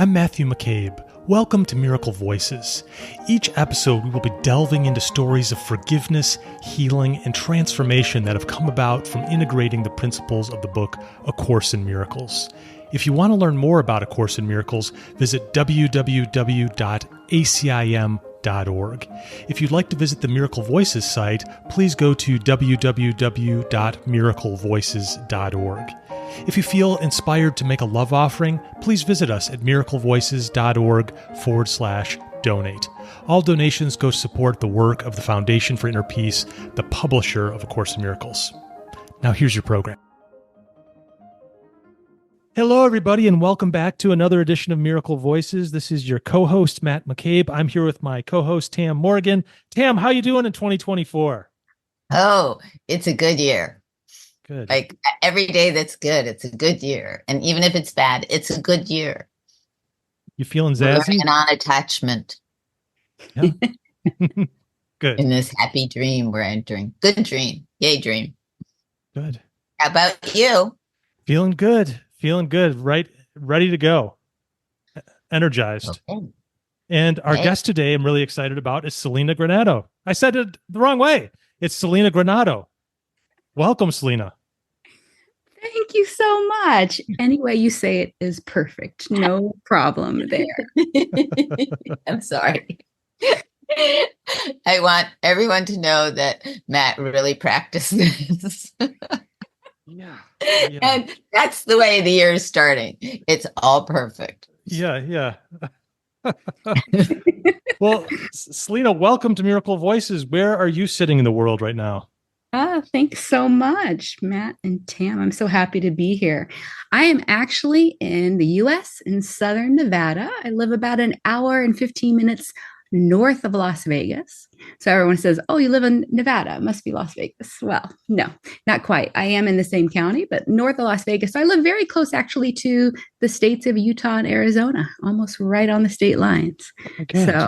I'm Matthew McCabe. Welcome to Miracle Voices. Each episode, we will be delving into stories of forgiveness, healing, and transformation that have come about from integrating the principles of the book A Course in Miracles. If you want to learn more about A Course in Miracles, visit www.acim.org. If you'd like to visit the Miracle Voices site, please go to www.miraclevoices.org. If you feel inspired to make a love offering, please visit us at miraclevoices.org/donate. All donations go to support the work of the Foundation for Inner Peace, the publisher of A Course in Miracles. Now here's your program. Hello, everybody, and welcome back to another edition of Miracle Voices. This is your co-host, Matt McCabe. I'm here with my co-host, Tam Morgan. Tam, how you doing in 2024? Oh, it's a good year. Good. Like every day that's good, it's a good year. And even if it's bad, it's a good year. You feeling We're zazzy? learning on attachment. Yeah. Good. In this happy dream we're entering. Good dream. Yay, dream. Good. How about you? Feeling good. Feeling good. Right. Ready to go. Energized. Okay. And our guest today, I'm really excited about, is Celina Granato. I said it the wrong way. It's Celina Granato. Welcome, Celina. Thank you so much. Any way you say it is perfect. No problem there. I'm sorry. I want everyone to know that Matt really practices. Yeah. And that's the way the year is starting. It's all perfect. Yeah. Well, Celina, welcome to Miracle Voices. Where are you sitting in the world right now? Thanks so much, Matt and Tam. I'm so happy to be here. I am actually in the U.S. in Southern Nevada. I live about an hour and 15 minutes north of Las Vegas. So everyone says, oh, you live in Nevada. It must be Las Vegas. Well, no, not quite. I am in the same county, but north of Las Vegas. So I live very close actually to the states of Utah and Arizona, almost right on the state lines. Okay. So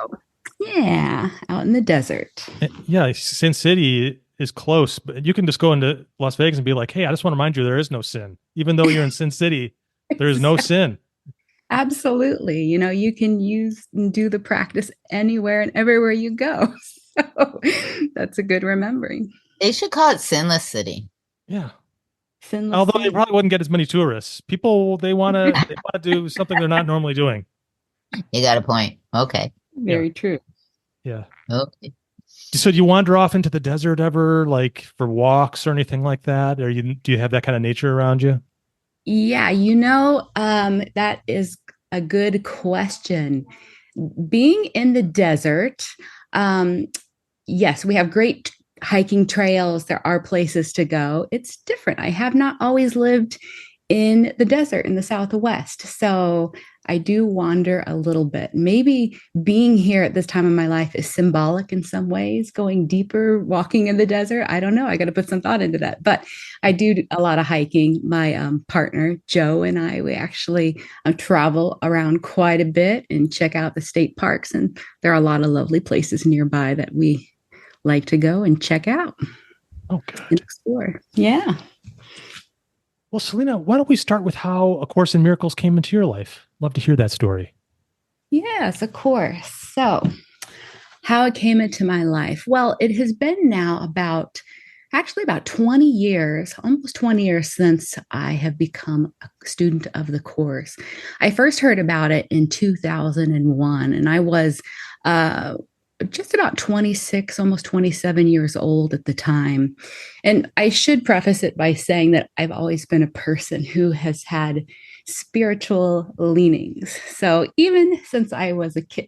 yeah, out in the desert. Yeah, Sin City is close, but you can just go into Las Vegas and be like, hey, I just want to remind you there is no sin. Even though you're in Sin City, there is no sin. Absolutely. You know, you can use and do the practice anywhere and everywhere you go. So that's a good remembering. They should call it Sinless City. Yeah. Sinless Although City. they probably wouldn't get as many tourists. People, they want to do something they're not normally doing. You got a point. Okay. Very true. Yeah. Okay. So do you wander off into the desert ever, like for walks or anything like that? Or do you have that kind of nature around you? Yeah, that is a good question. Being in the desert, yes, we have great hiking trails. There are places to go. It's different. I have not always lived in the desert in the Southwest. So I do wander a little bit. Maybe being here at this time of my life is symbolic in some ways, going deeper, walking in the desert. I don't know. I got to put some thought into that. But I do a lot of hiking. My partner, Joe, and we actually travel around quite a bit and check out the state parks. And there are a lot of lovely places nearby that we like to go and check out. Oh, good. And explore. Yeah. Well, Celina, why don't we start with how A Course in Miracles came into your life? Love to hear that story. Yes, of course. So how it came into my life. Well, it has been now about 20 years, almost 20 years since I have become a student of the Course. I first heard about it in 2001, and I was just about 26, almost 27 years old at the time. And I should preface it by saying that I've always been a person who has had spiritual leanings. So even since I was a kid,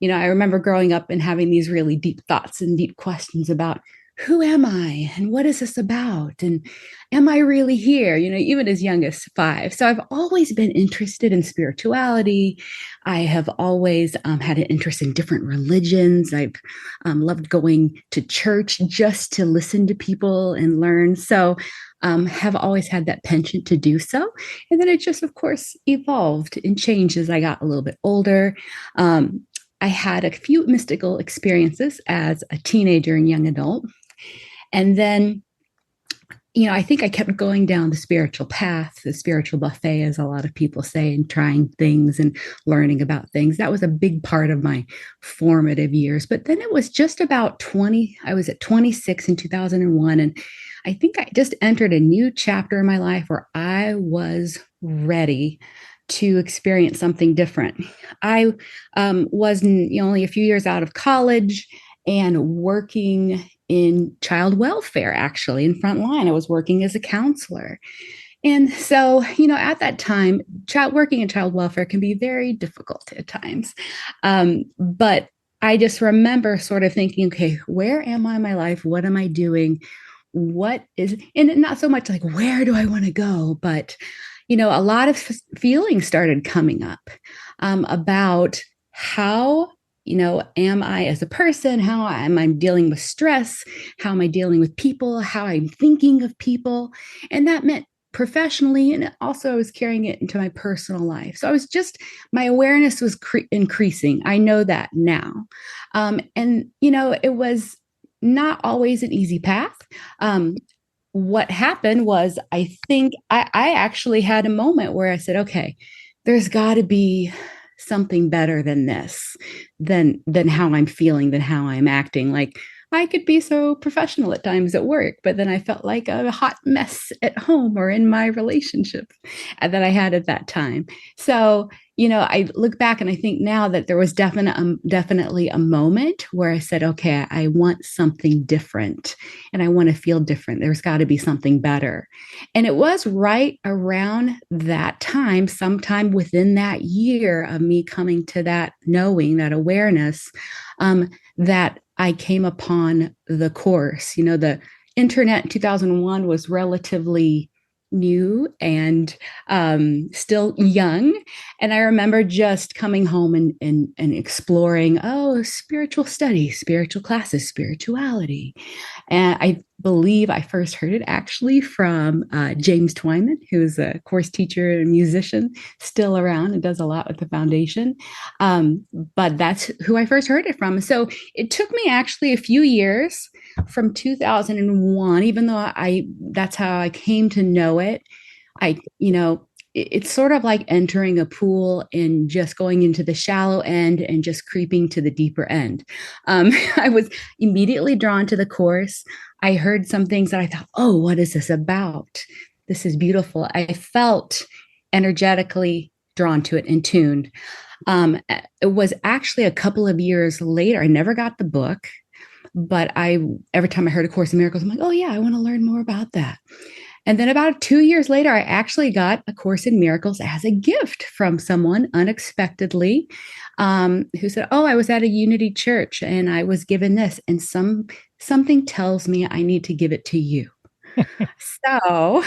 I remember growing up and having these really deep thoughts and deep questions about who am I and what is this about? And am I really here? Even as young as 5. So I've always been interested in spirituality. I have always had an interest in different religions. I've loved going to church just to listen to people and learn. So have always had that penchant to do so. And then it just, of course, evolved and changed as I got a little bit older. I had a few mystical experiences as a teenager and young adult. And then I think I kept going down the spiritual path, the spiritual buffet, as a lot of people say, and trying things and learning about things. That was a big part of my formative years. But then it was just about 20, I was at 26 in 2001. And I think I just entered a new chapter in my life where I was ready to experience something different. I was only a few years out of college and working in child welfare, actually, in frontline. I was working as a counselor. And so, at that time, working in child welfare can be very difficult at times. But I just remember sort of thinking, okay, where am I in my life? What am I doing? And not so much like, where do I want to go? But, a lot of feelings started coming up about how am I as a person? How am I dealing with stress? How am I dealing with people? How I'm thinking of people? And that meant professionally, and also I was carrying it into my personal life. So my awareness was increasing. I know that now. And it was not always an easy path. What happened was, I think I actually had a moment where I said, okay, there's got to be something better than this, than how I'm feeling, than how I'm acting. Like, I could be so professional at times at work, but then I felt like a hot mess at home or in my relationship that I had at that time. So, I look back and I think now that there was definitely a moment where I said, okay, I want something different and I want to feel different. There's got to be something better. And it was right around that time, sometime within that year of me coming to that knowing, that awareness, that I came upon the course. The internet in 2001 was relatively new and still young. And I remember just coming home and exploring, spiritual studies, spiritual classes, spirituality. And I believe I first heard it actually from James Twyman, who's a course teacher and musician, still around and does a lot with the foundation. But that's who I first heard it from. So it took me actually a few years from 2001, even though that's how I came to know it. It's sort of like entering a pool and just going into the shallow end and just creeping to the deeper end. I was immediately drawn to the course. I heard some things that I thought, oh, what is this about? This is beautiful. I felt energetically drawn to it and tuned. It was actually a couple of years later. I never got the book, but every time I heard A Course in Miracles, I'm like, oh yeah, I want to learn more about that. And then about 2 years later, I actually got A Course in Miracles as a gift from someone unexpectedly, who said, oh, I was at a Unity church and I was given this, and something tells me I need to give it to you. So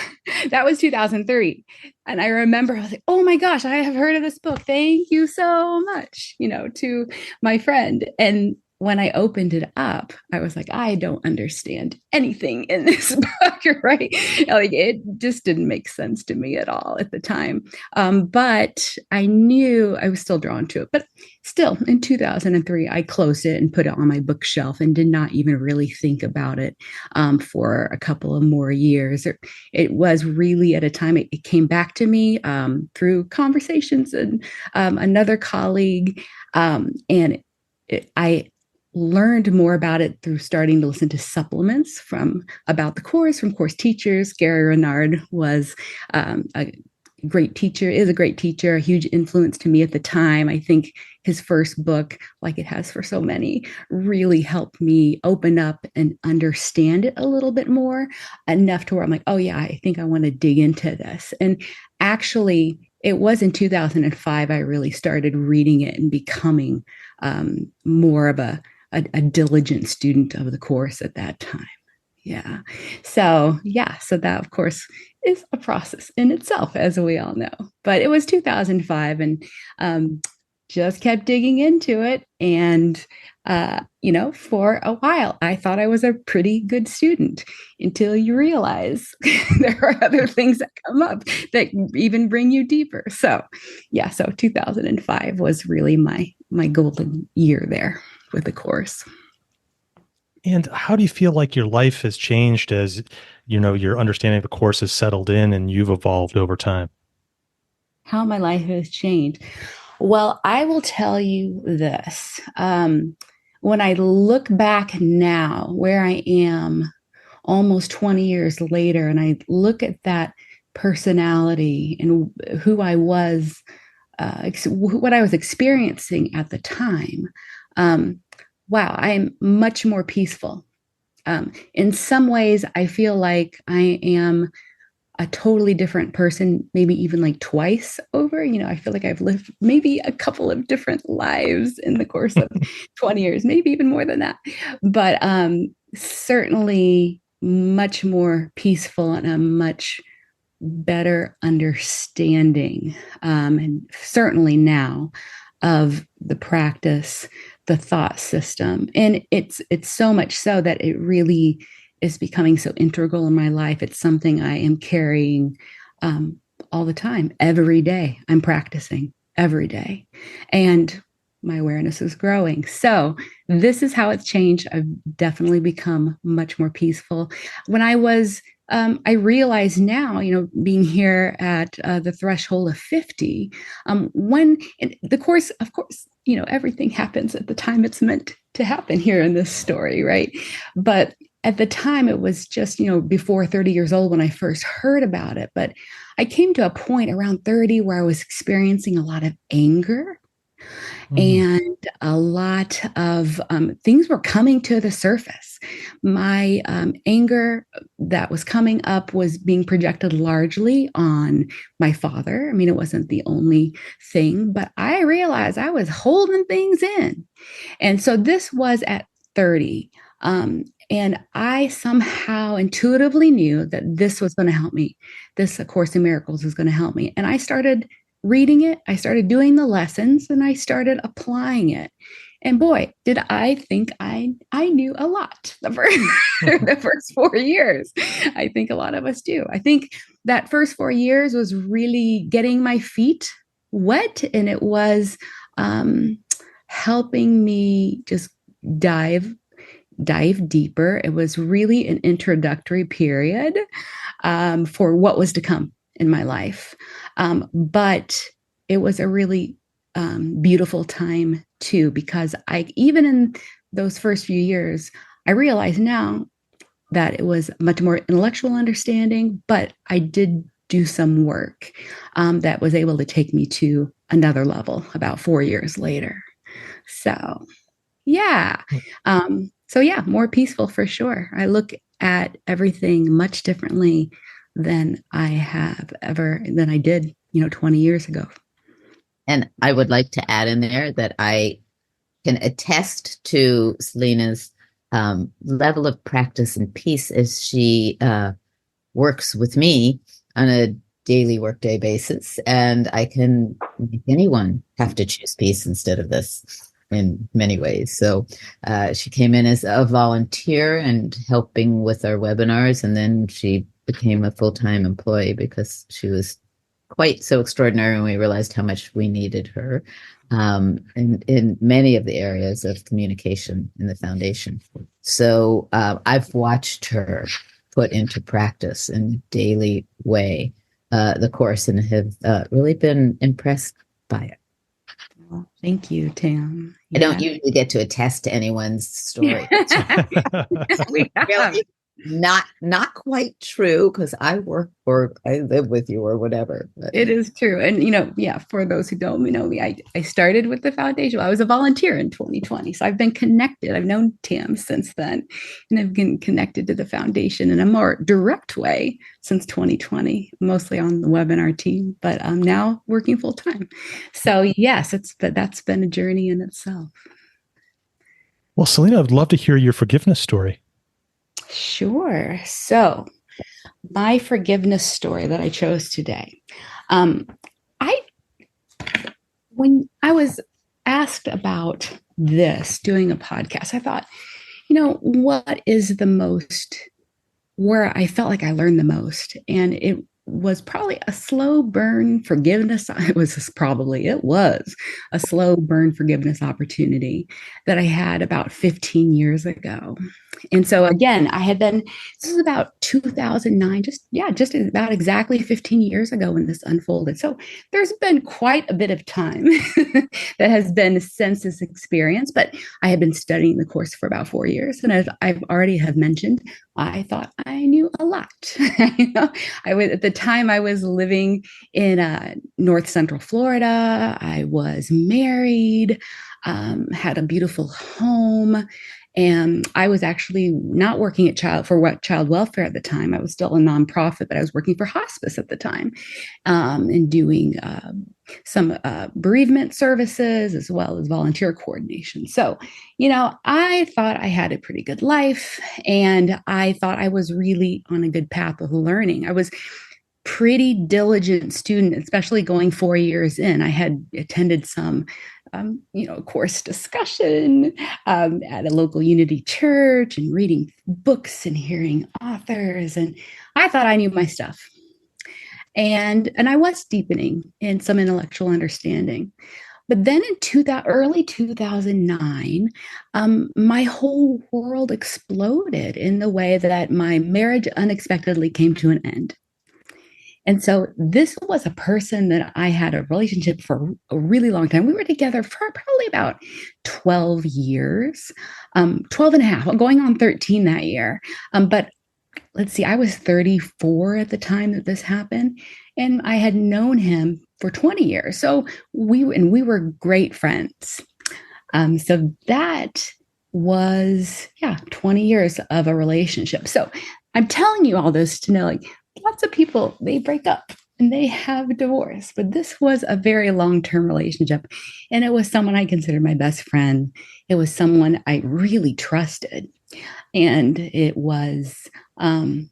that was 2003. And I remember I was like, oh my gosh, I have heard of this book. Thank you so much, to my friend. And when I opened it up, I was like, I don't understand anything in this book, right? Like, it just didn't make sense to me at all at the time. But I knew I was still drawn to it. But still, in 2003, I closed it and put it on my bookshelf and did not even really think about it for a couple of more years. It was really at a time it came back to me through conversations and another colleague. I learned more about it through starting to listen to supplements about the course from course teachers. Gary Renard was a great teacher, is a great teacher, a huge influence to me at the time. I think his first book, like it has for so many, really helped me open up and understand it a little bit more, enough to where I'm like, oh yeah, I think I want to dig into this. And actually, it was in 2005 I really started reading it and becoming more of a diligent student of the course at that time. Yeah. So that, of course, is a process in itself, as we all know. But it was 2005 and just kept digging into it. And, for a while, I thought I was a pretty good student until you realize there are other things that come up that even bring you deeper. So 2005 was really my golden year there with the course. And how do you feel like your life has changed as, your understanding of the course has settled in and you've evolved over time? How my life has changed. Well, I will tell you this. When I look back now, where I am almost 20 years later, and I look at that personality and who I was, what I was experiencing at the time, wow, I'm much more peaceful. In some ways, I feel like I am a totally different person, maybe even like twice over. I feel like I've lived maybe a couple of different lives in the course of 20 years, maybe even more than that. But certainly much more peaceful and a much better understanding, and certainly now, of the practice, the thought system. And it's so much so that it really is becoming so integral in my life. It's something I am carrying all the time. Every day I'm practicing every day. And my awareness is growing. So this is how it's changed. I've definitely become much more peaceful. When I realize now, being here at the threshold of 50, when the course, of course, everything happens at the time it's meant to happen here in this story, right? But at the time, it was just, before 30 years old when I first heard about it. But I came to a point around 30 where I was experiencing a lot of anger. And a lot of things were coming to the surface. My anger that was coming up was being projected largely on my father. I mean, it wasn't the only thing, but I realized I was holding things in. And so this was at 30. And I somehow intuitively knew that this was going to help me. This, A Course in Miracles, is going to help me. And I started reading it. I started doing the lessons and I started applying it. And boy, did I think I knew a lot the first 4 years. I think a lot of us do. I think that first 4 years was really getting my feet wet, and it was helping me just dive deeper. It was really an introductory period for what was to come in my life. But it was a really beautiful time too, because even in those first few years, I realize now that it was much more intellectual understanding, but I did do some work that was able to take me to another level about 4 years later. So, yeah. More peaceful for sure. I look at everything much differently than I did, 20 years ago. And I would like to add in there that I can attest to Celina's level of practice and peace as she works with me on a daily workday basis. And I can make anyone have to choose peace instead of this in many ways. So she came in as a volunteer and helping with our webinars, and then she became a full-time employee because she was quite so extraordinary, and we realized how much we needed her in many of the areas of communication in the foundation. So I've watched her put into practice in a daily way the course, and have really been impressed by it. Well, thank you, Tam. I don't usually get to attest to anyone's story. Really not quite true, because I work or I live with you or whatever. But. It is true. And, for those who don't know me, I started with the foundation. I was a volunteer in 2020. So I've been connected. I've known Tam since then, and I've been connected to the foundation in a more direct way since 2020, mostly on the webinar team, but I'm now working full time. So yes, that's been a journey in itself. Well, Celina, I'd love to hear your forgiveness story. Sure. So my forgiveness story that I chose today. When I was asked about this, doing a podcast, I thought, what is where I felt like I learned the most? And it was probably a slow burn forgiveness. It was a slow burn forgiveness opportunity that I had about 15 years ago. And so again, this is about 2009, just about exactly 15 years ago when this unfolded. So there's been quite a bit of time that has been since this experience, but I had been studying the course for about 4 years. And as I've already have mentioned, I thought I knew a lot. At the time I was living in North Central Florida. I was married, had a beautiful home. And I was actually not working at child welfare at the time. I was still a nonprofit, but I was working for hospice at the time, and doing some bereavement services as well as volunteer coordination. So, I thought I had a pretty good life, and I thought I was really on a good path of learning. I was pretty diligent student, especially going 4 years in. I had attended some, course discussion at a local Unity church and reading books and hearing authors. And I thought I knew my stuff. And I was deepening in some intellectual understanding. But then in early 2009, my whole world exploded in the way that my marriage unexpectedly came to an end. And so this was a person that I had a relationship for a really long time. We were together for probably about 12 years, 12 and a half, going on 13 that year. But let's see, I was 34 at the time that this happened, and I had known him for 20 years. So we were great friends. So that was, 20 years of a relationship. So I'm telling you all this to know, lots of people, they break up and they have divorce, but this was a very long-term relationship. And it was someone I considered my best friend. It was someone I really trusted. And it was, important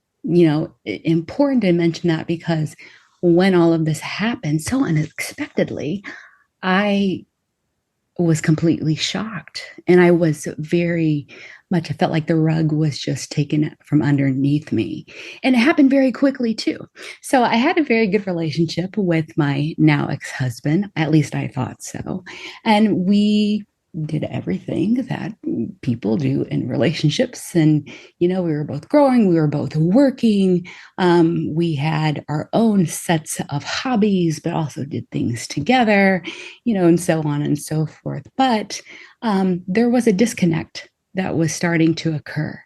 to mention that because when all of this happened so unexpectedly, I was completely shocked. And I was I felt like the rug was just taken from underneath me. And it happened very quickly too. So I had a very good relationship with my now ex-husband, at least I thought so. And we did everything that people do in relationships. And, we were both growing, we were both working. We had our own sets of hobbies, but also did things together, and so on and so forth. But there was a disconnect that was starting to occur.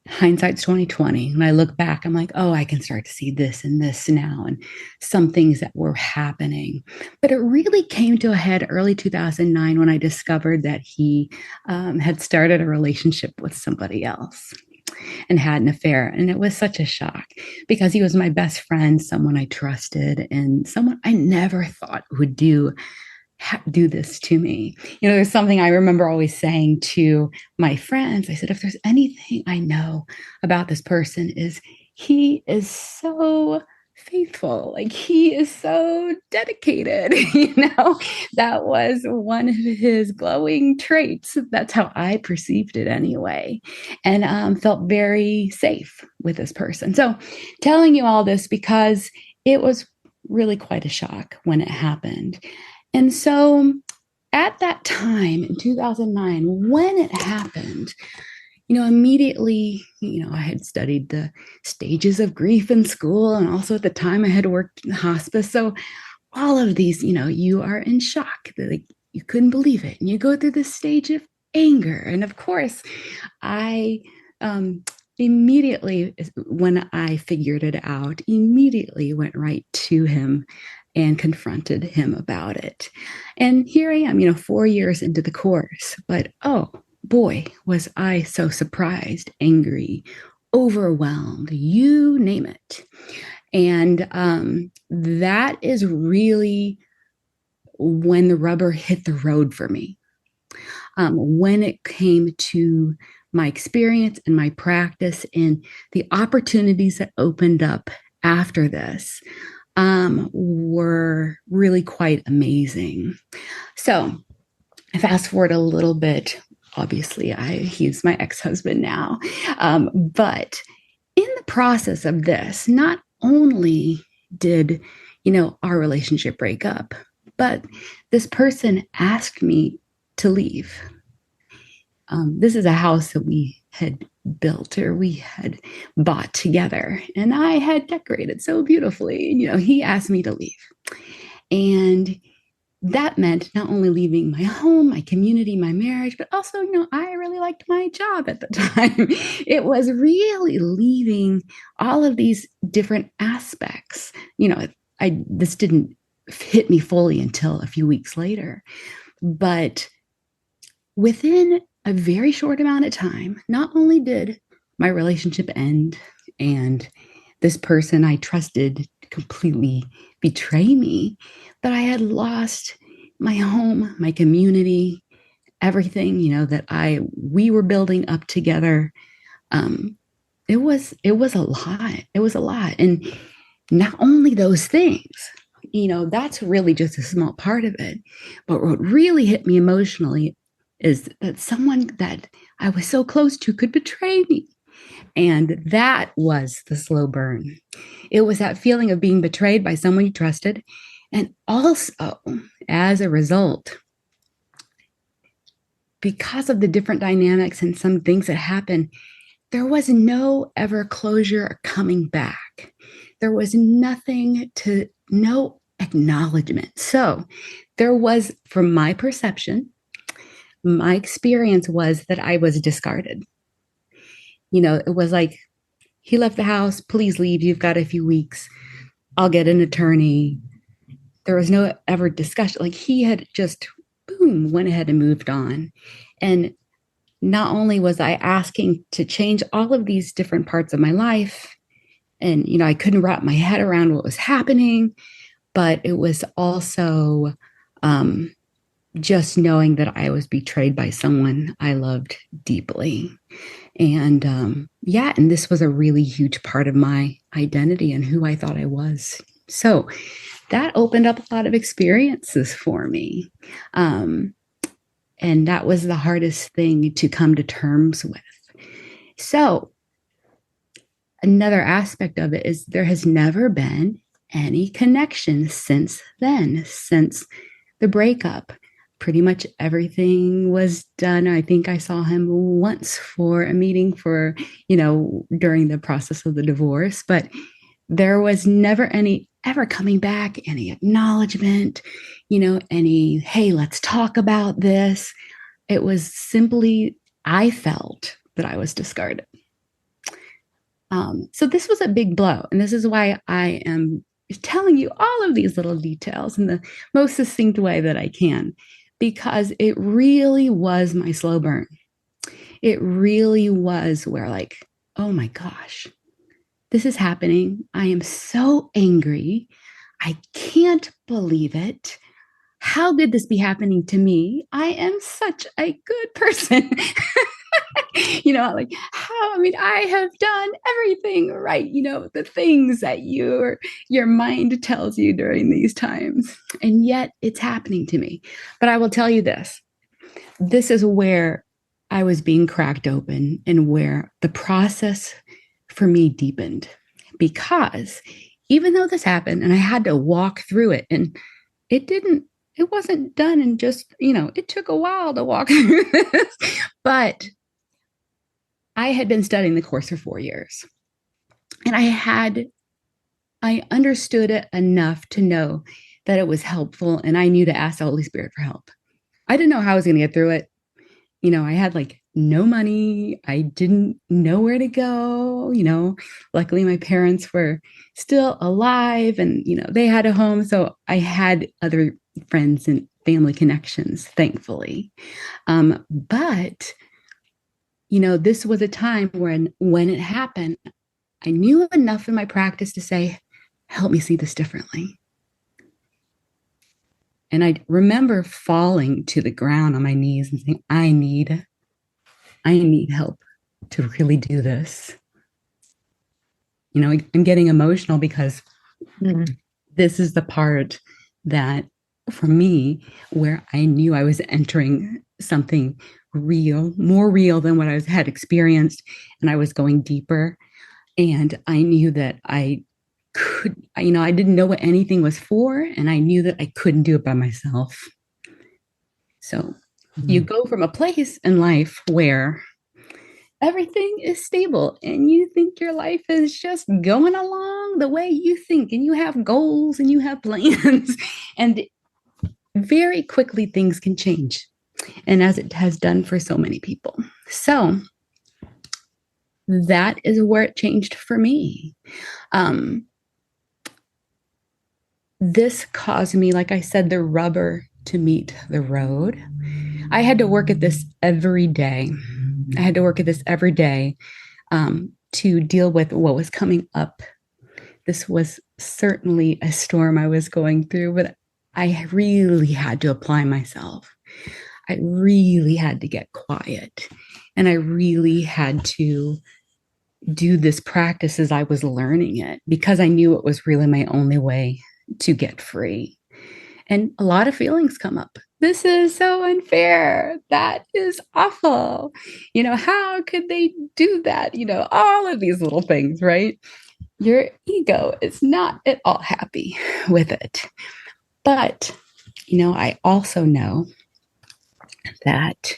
Hindsight's 2020. When I look back, I'm like, oh, I can start to see this and this now, and some things that were happening. But it really came to a head early 2009 when I discovered that he had started a relationship with somebody else and had an affair. And it was such a shock because he was my best friend, someone I trusted, and someone I never thought would do this to me. There's something I remember always saying to my friends. I said, if there's anything I know about this person, is he is so faithful. Like, he is so dedicated. That was one of his glowing traits. That's how I perceived it anyway, and felt very safe with this person. So telling you all this because it was really quite a shock when it happened. And so at that time in 2009, when it happened, immediately, I had studied the stages of grief in school. And also at the time I had worked in hospice. So all of these, you are in shock. Like, you couldn't believe it. And you go through this stage of anger. And of course, I immediately, when I figured it out, immediately went right to him and confronted him about it. And here I am, 4 years into the course, but oh boy, was I so surprised, angry, overwhelmed, you name it. And that is really when the rubber hit the road for me. When it came to my experience and my practice and the opportunities that opened up after this, were really quite amazing. So I fast forward a little bit. Obviously, he's my ex-husband now. But in the process of this, not only did, our relationship break up, but this person asked me to leave. This is a house that we had built or we had bought together, and I had decorated so beautifully. And, he asked me to leave. And that meant not only leaving my home, my community, my marriage, but also, I really liked my job at the time. It was really leaving all of these different aspects. This didn't hit me fully until a few weeks later. But within a very short amount of time, not only did my relationship end and this person I trusted completely betray me, but I had lost my home, my community, everything, that we were building up together. It was a lot. It was a lot. And not only those things, that's really just a small part of it. But what really hit me emotionally is that someone that I was so close to could betray me. And that was the slow burn. It was that feeling of being betrayed by someone you trusted. And also, as a result, because of the different dynamics and some things that happened, there was no ever closure or coming back. There was no acknowledgement. So there was, from my perception, my experience was that I was discarded. It was like, he left the house, please leave. You've got a few weeks. I'll get an attorney. There was no ever discussion. Like, he had just, boom, went ahead and moved on. And not only was I asking to change all of these different parts of my life, and, I couldn't wrap my head around what was happening, but it was also just knowing that I was betrayed by someone I loved deeply. And and this was a really huge part of my identity and who I thought I was. So that opened up a lot of experiences for me. And that was the hardest thing to come to terms with. So another aspect of it is there has never been any connection since then, since the breakup. Pretty much everything was done. I think I saw him once for a meeting for, during the process of the divorce, but there was never any ever coming back, any acknowledgement, any, hey, let's talk about this. It was simply, I felt that I was discarded. So this was a big blow. And this is why I am telling you all of these little details in the most succinct way that I can, because it really was my slow burn. It really was where, like, oh my gosh, this is happening. I am so angry. I can't believe it. How could this be happening to me? I am such a good person. I have done everything right. The things that your mind tells you during these times. And yet it's happening to me. But I will tell you this. This is where I was being cracked open and where the process for me deepened. Because even though this happened and I had to walk through it, and it wasn't done in just, it took a while to walk through this. But I had been studying the course for 4 years, and I understood it enough to know that it was helpful, and I knew to ask the Holy Spirit for help. I didn't know how I was going to get through it. I had no money. I didn't know where to go. Luckily my parents were still alive and, they had a home. So I had other friends and family connections, thankfully. But this was a time when it happened, I knew enough in my practice to say, help me see this differently. And I remember falling to the ground on my knees and saying, I need help to really do this. I'm getting emotional because this is the part that, for me, where I knew I was entering something real, more real than what I had experienced, and I was going deeper. And I knew that I didn't know what anything was for, and I knew that I couldn't do it by myself. So You go from a place in life where everything is stable and you think your life is just going along the way you think, and you have goals and you have plans, and very quickly things can change. And as it has done for so many people. So that is where it changed for me. This caused me, like I said, the rubber to meet the road. I had to work at this every day. To deal with what was coming up. This was certainly a storm I was going through, but I really had to apply myself. I really had to get quiet, and I really had to do this practice as I was learning it, because I knew it was really my only way to get free. And a lot of feelings come up. This is so unfair. That is awful. How could they do that? All of these little things, right? Your ego is not at all happy with it. But, I also know that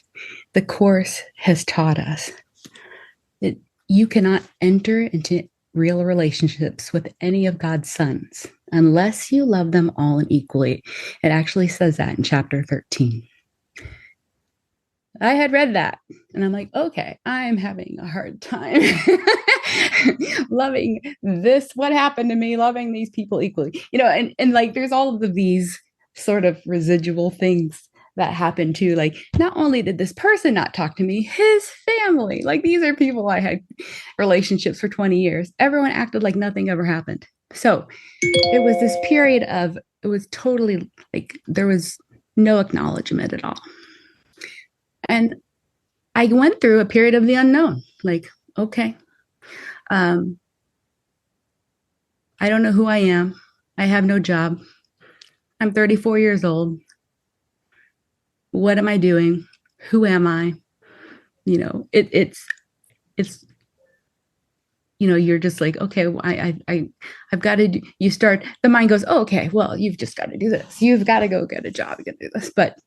the Course has taught us that you cannot enter into real relationships with any of God's sons unless you love them all and equally. It actually says that in chapter 13. I had read that and I'm like, okay, I'm having a hard time loving this, what happened to me, loving these people equally, and like there's all of these sort of residual things that happened too. Like, not only did this person not talk to me, his family, like these are people I had relationships for 20 years. Everyone acted like nothing ever happened. So it was this period of, it was totally like there was no acknowledgement at all. And I went through a period of the unknown. Like, okay, I don't know who I am. I have no job. I'm 34 years old. What am I doing? Who am I? It's you're just like, okay, well, I've got to do, you start, the mind goes, oh, okay, well, you've just got to do this. You've got to go get a job. You got to do this. But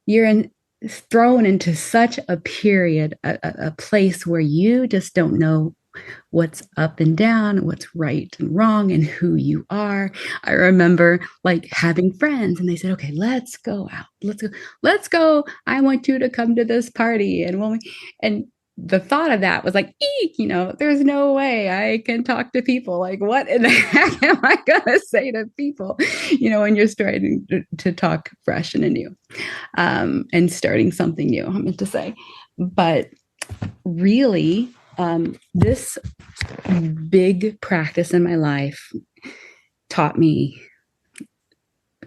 you're thrown into such a period, a place where you just don't know what's up and down, what's right and wrong, and who you are. I remember like having friends and they said, okay, let's go out. Let's go. I want you to come to this party. And the thought of that was like, eek, there's no way I can talk to people. Like, what in the heck am I going to say to people, when you're starting to talk fresh and anew, and starting something new, I meant to say. But really, this big practice in my life taught me,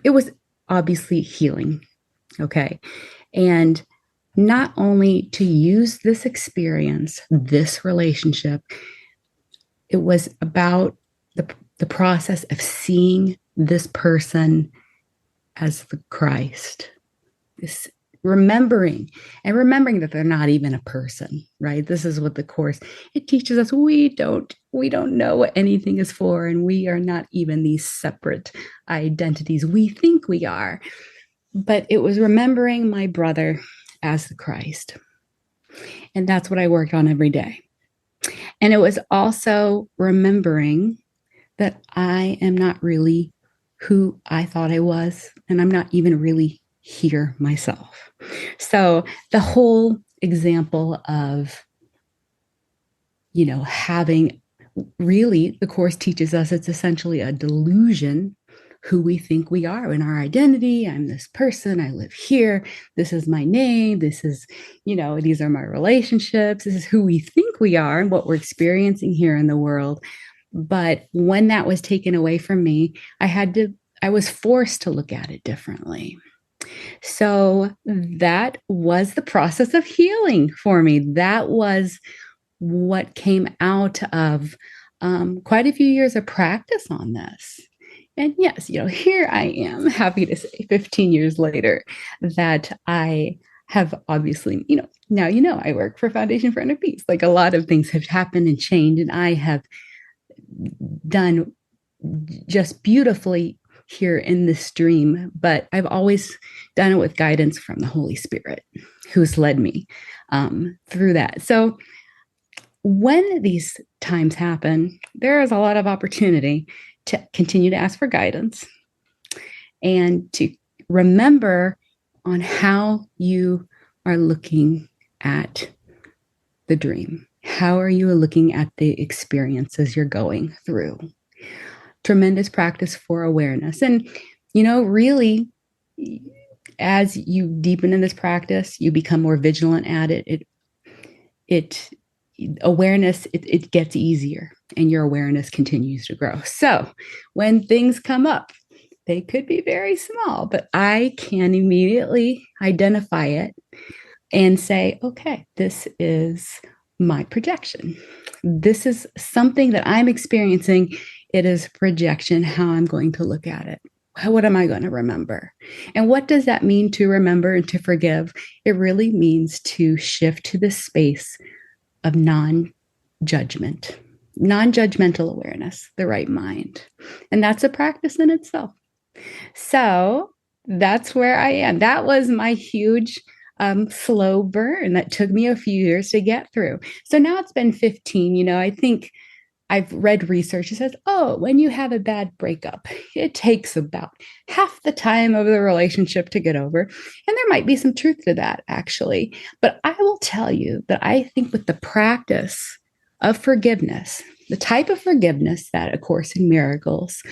it was obviously healing. Okay. And not only to use this experience, this relationship, it was about the process of seeing this person as the Christ, this remembering that they're not even a person, right? This is what the Course, it teaches us. We don't know what anything is for, and we are not even these separate identities we think we are. But it was remembering my brother as the Christ. And that's what I worked on every day. And it was also remembering that I am not really who I thought I was, and I'm not even really here myself. So the whole example of, having, really, the Course teaches us it's essentially a delusion who we think we are in our identity. I'm this person, I live here, this is my name, this is, these are my relationships, this is who we think we are and what we're experiencing here in the world. But when that was taken away from me, I was forced to look at it differently. So that was the process of healing for me. That was what came out of quite a few years of practice on this. And yes, here I am, happy to say 15 years later that I have obviously, now, I work for Foundation for Inner Peace. Like, a lot of things have happened and changed, and I have done just beautifully here in this dream, but I've always done it with guidance from the Holy Spirit who's led me through that. So when these times happen, there is a lot of opportunity to continue to ask for guidance and to remember on how you are looking at the dream. How are you looking at the experiences you're going through? Tremendous practice for awareness. And, really, as you deepen in this practice, you become more vigilant at it. Awareness, it gets easier and your awareness continues to grow. So when things come up, they could be very small, but I can immediately identify it and say, okay, this is my projection. This is something that I'm experiencing. It is projection, how I'm going to look at it. What am I going to remember? And what does that mean to remember and to forgive? It really means to shift to the space of non-judgmental awareness, the right mind. And that's a practice in itself. So that's where I am. That was my huge slow burn that took me a few years to get through. So now it's been 15. I think I've read research that says, when you have a bad breakup, it takes about half the time of the relationship to get over. And there might be some truth to that, actually. But I will tell you that I think with the practice of forgiveness, the type of forgiveness that A Course in Miracles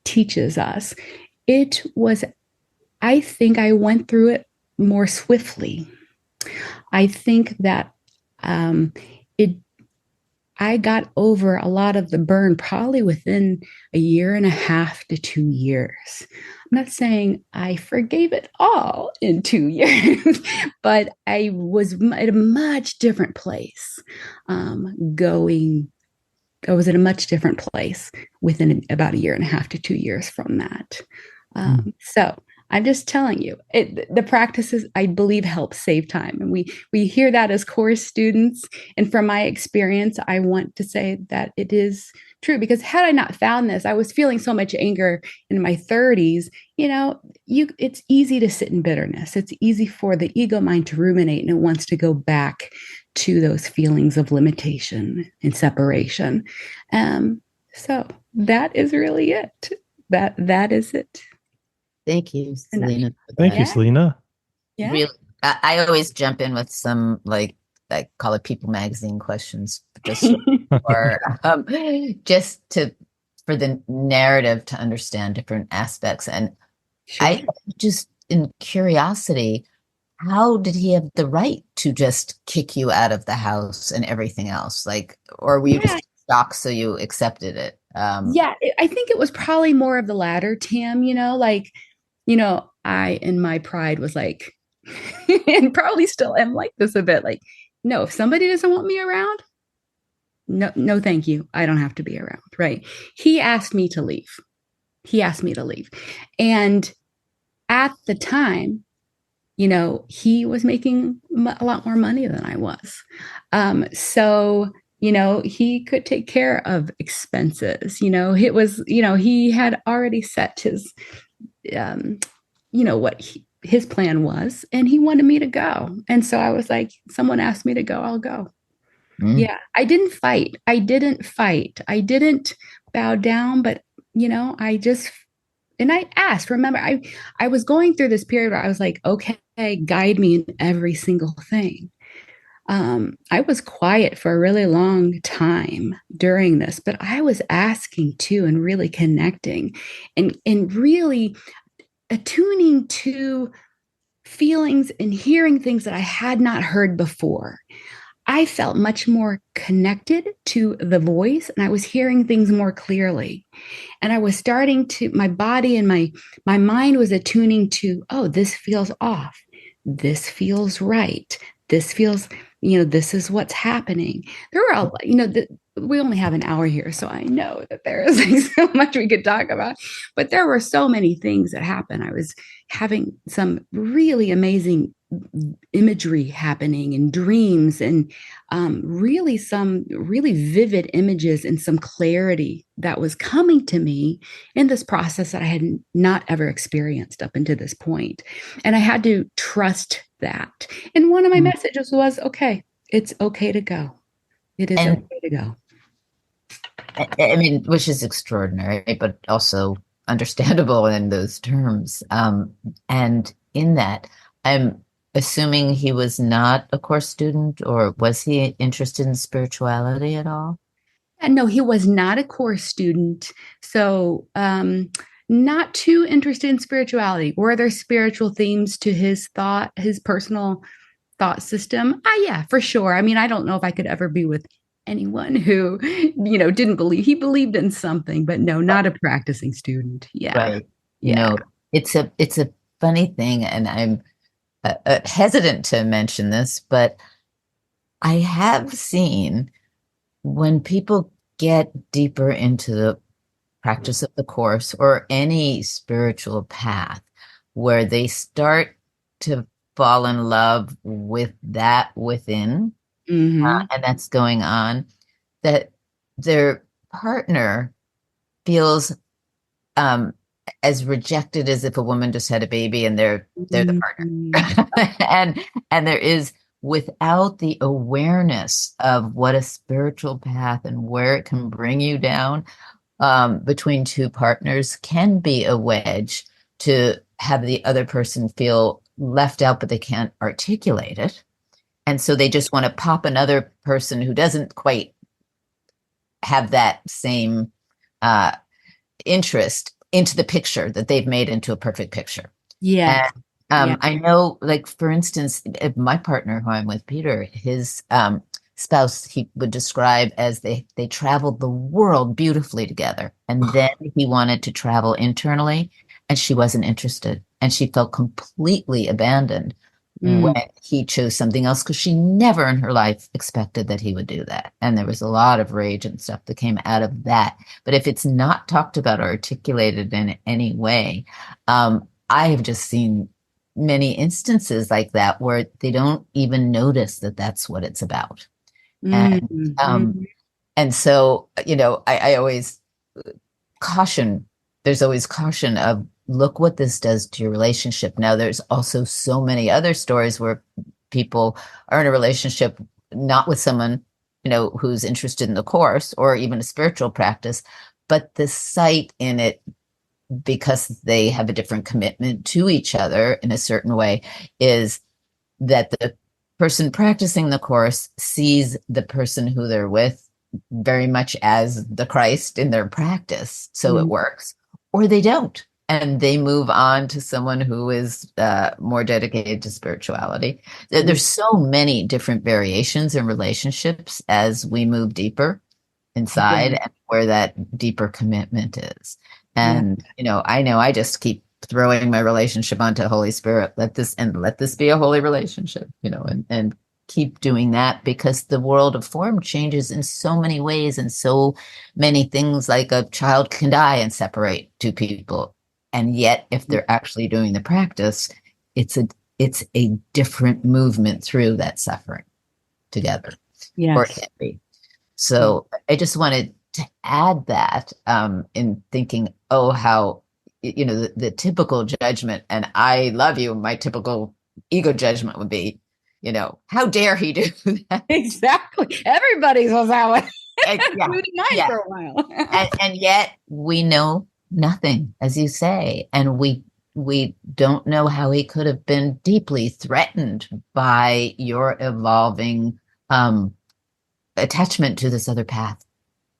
teaches us, I think I went through it more swiftly. I think that I got over a lot of the burn probably within a year and a half to 2 years. I'm not saying I forgave it all in 2 years, but I was at a much different place I was at a much different place within about a year and a half to 2 years from that. So I'm just telling you, the practices, I believe, help save time. And we hear that as course students. And from my experience, I want to say that it is true, because had I not found this, I was feeling so much anger in my 30s. It's easy to sit in bitterness. It's easy for the ego mind to ruminate, and it wants to go back to those feelings of limitation and separation. So that is really it. That is it. Thank you, Celina. Thank you, Celina. Yeah. Really, I always jump in with some, like, I call it People Magazine questions, just for the narrative to understand different aspects. And Sure. I just, in curiosity, how did he have the right to just kick you out of the house and everything else? Like, or were you just shocked so you accepted it? I think it was probably more of the latter, Tam. I, in my pride, was like, and probably still am like this a bit, like, no, if somebody doesn't want me around, no, thank you. I don't have to be around, right? He asked me to leave. And at the time, he was making a lot more money than I was. So he could take care of expenses. It was, he had already set his, what his plan was, and he wanted me to go. And so I was like, someone asked me to go, I'll go. Yeah, I didn't fight. I didn't bow down, but, and I asked, remember, I was going through this period where I was like, okay, guide me in every single thing. I was quiet for a really long time during this, but I was asking too, and really connecting and really attuning to feelings and hearing things that I had not heard before. I felt much more connected to the voice, and I was hearing things more clearly. And I was starting to, my body and my mind was attuning to, oh, this feels off. This feels right. This feels, this is what's happening. There were, we only have an hour here, so I know that there is like so much we could talk about. But there were so many things that happened. I was having some really amazing imagery happening and dreams, and really some really vivid images and some clarity that was coming to me in this process that I had not ever experienced up until this point. And I had to trust that. And one of my messages was, okay, it's okay to go. It is okay to go. I mean, which is extraordinary, but also understandable in those terms. And in that, I'm assuming he was not a course student, or was he interested in spirituality at all? And no, he was not a course student. So, not too interested in spirituality. Were there spiritual themes to his thought, his personal thought system? Yeah, for sure. I mean, I don't know if I could ever be with anyone who, didn't believe. He believed in something, but no, not a practicing student. Yeah. Right. It's a funny thing, and I'm hesitant to mention this, but I have seen when people get deeper into the practice of the course or any spiritual path, where they start to fall in love with that within, and that's going on, that their partner feels as rejected as if a woman just had a baby and they're the partner. and there is, without the awareness of what a spiritual path and where it can bring you down, between two partners, can be a wedge to have the other person feel left out, but they can't articulate it. And so they just want to pop another person who doesn't quite have that same interest into the picture that they've made into a perfect picture. Yeah. And I know, like, for instance, my partner who I'm with, Peter, his spouse, he would describe as they traveled the world beautifully together. And then he wanted to travel internally, and she wasn't interested. And she felt completely abandoned when he chose something else, because she never in her life expected that he would do that. And there was a lot of rage and stuff that came out of that. But if it's not talked about or articulated in any way, I have just seen many instances like that where they don't even notice that that's what it's about. And so, I always caution, there's always caution of, look what this does to your relationship. Now, there's also so many other stories where people are in a relationship not with someone, who's interested in the course or even a spiritual practice, but the sight in it, because they have a different commitment to each other in a certain way, is that the person practicing the course sees the person who they're with very much as the Christ in their practice. So it works, or they don't. And they move on to someone who is more dedicated to spirituality. There's so many different variations in relationships as we move deeper inside, and where that deeper commitment is. And, I know I just keep throwing my relationship onto Holy Spirit. Let this be a holy relationship, and keep doing that, because the world of form changes in so many ways, and so many things, like a child can die and separate two people. And yet, if they're actually doing the practice, it's a different movement through that suffering together. Yes. Or it can be. So I just wanted to add that in thinking, how, the typical judgment, and I love you, my typical ego judgment would be, how dare he do that? Exactly. Everybody was that way. Including mine for a while. and yet we know nothing, as you say, and we don't know how he could have been deeply threatened by your evolving attachment to this other path.